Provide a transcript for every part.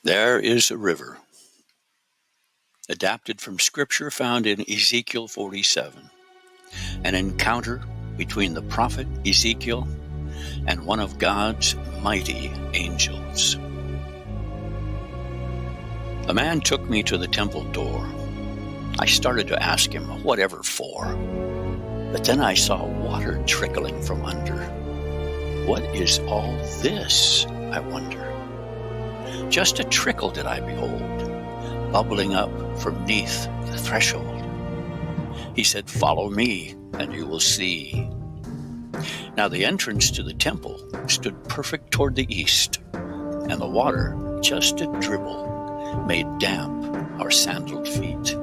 There is a river, adapted from scripture found in Ezekiel 47, an encounter between the prophet Ezekiel and one of God's mighty angels. The man took me to the temple door. I started to ask him whatever for, but then I saw water trickling from under. What is all this, I wonder? Just a trickle did I behold, bubbling up from neath the threshold. He said, "Follow me, and you will see." Now the entrance to the temple stood perfect toward the east, and the water, just a dribble, made damp our sandaled feet.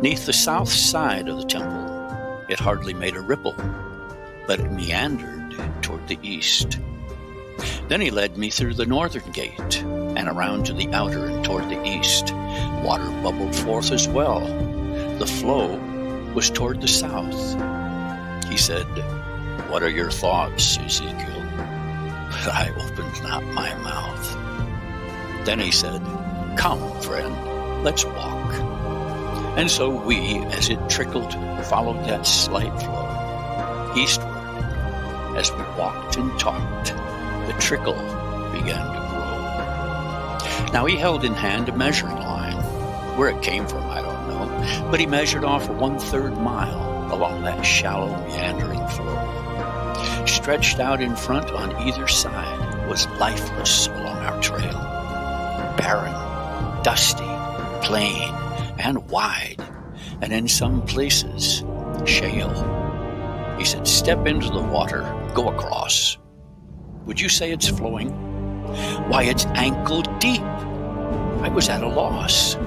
Neath the south side of the temple, it hardly made a ripple, but it meandered toward the east. Then he led me through the northern gate, and around to the outer and toward the east. Water bubbled forth as well. The flow was toward the south. He said, "What are your thoughts, Ezekiel?" But I opened not my mouth. Then he said, "Come, friend, let's walk." And so we, as it trickled, followed that slight flow eastward. As we walked and talked, the trickle began to grow. Now he held in hand a measuring line. Where it came from, I don't know, but he measured off 1/3 mile along that shallow, meandering flow. Stretched out in front on either side was lifeless along our trail. Barren, dusty, plain, and wide, and in some places, shale. He said, "Step into the water, go across." Would you say it's flowing? Why, it's ankle deep. I was at a loss.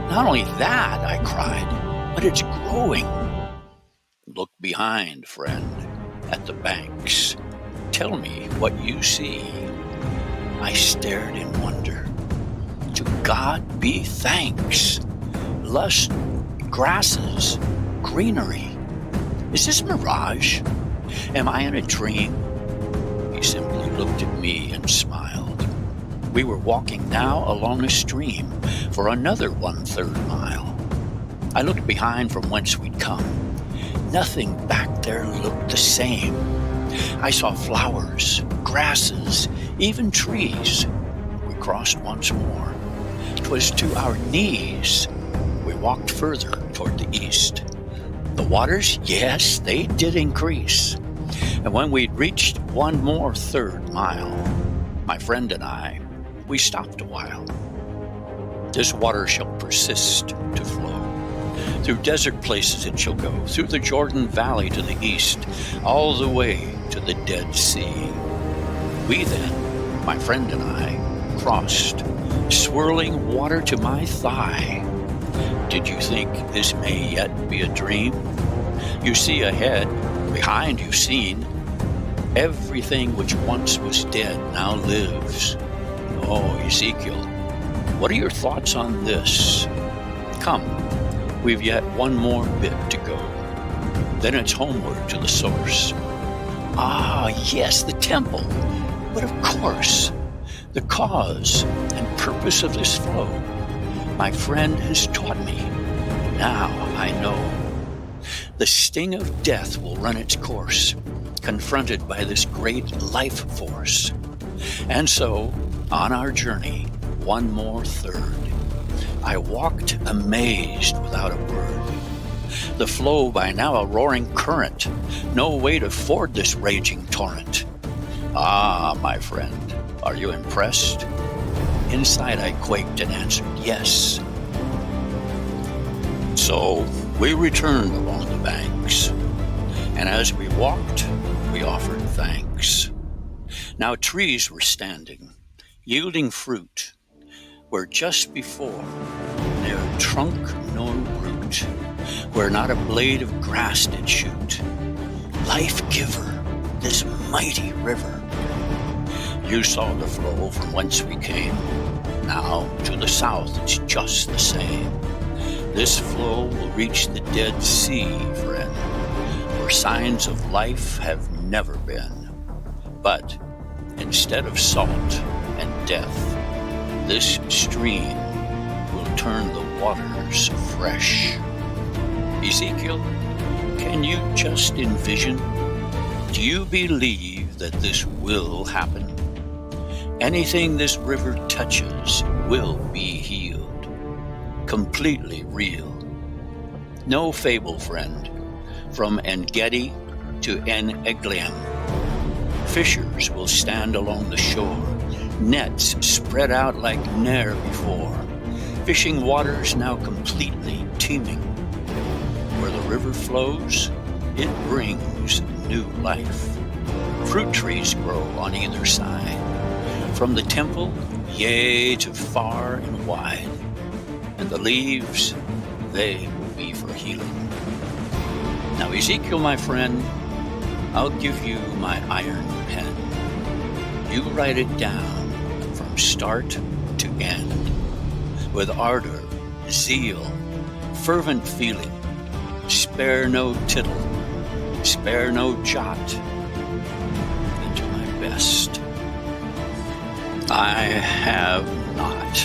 Not only that, I cried, but it's growing. Look behind, friend, at the banks. Tell me what you see. I stared in wonder. To God be thanks. Lush grasses, greenery. Is this mirage? Am I in a dream? He simply looked at me and smiled. We were walking now along a stream for another 1/3 mile. I looked behind from whence we'd come. Nothing back there looked the same. I saw flowers, grasses, even trees. We crossed once more. 'Twas to our knees. We walked further toward the east. The waters, yes, they did increase. And when we'd reached 1/3 mile, my friend and I, we stopped a while. This water shall persist to flow. Through desert places it shall go, through the Jordan Valley to the east, all the way to the Dead Sea. We then, my friend and I, crossed, swirling water to my thigh. Did you think this may yet be a dream? You see ahead, behind you've seen. Everything which once was dead now lives. Oh, Ezekiel, what are your thoughts on this? Come, we've yet one more bit to go. Then it's homeward to the source. Ah, yes, the temple. But of course, the cause and purpose of this flow, my friend has taught me. Now I know. The sting of death will run its course, confronted by this great life force. And so, on our journey, 1/3, I walked amazed without a word. The flow by now a roaring current, no way to ford this raging torrent. Ah, my friend, are you impressed? Inside I quaked and answered yes. So we returned along the banks, and as we walked, we offered thanks. Now trees were standing, yielding fruit, where just before, ne'er trunk nor root, where not a blade of grass did shoot. Life-giver, this mighty river. You saw the flow from whence we came. Now to the south it's just the same. This flow will reach the Dead Sea, friend, where signs of life have never been. But instead of salt and death, This stream will turn the waters fresh. Ezekiel, can you just envision? Do you believe that this will happen? Anything this river touches will be healed. Completely real. No fable, friend. From En-Gedi to En-Eglaim, fishers will stand along the shore, nets spread out like ne'er before, fishing waters now completely teeming. Where the river flows, it brings new life. Fruit trees grow on either side, from the temple, yea, to far and wide. And the leaves, they will be for healing. Now, Ezekiel, my friend, I'll give you my iron pen. You write it down from start to end, with ardor, zeal, fervent feeling. Spare no tittle, spare no jot, and do my best. I have not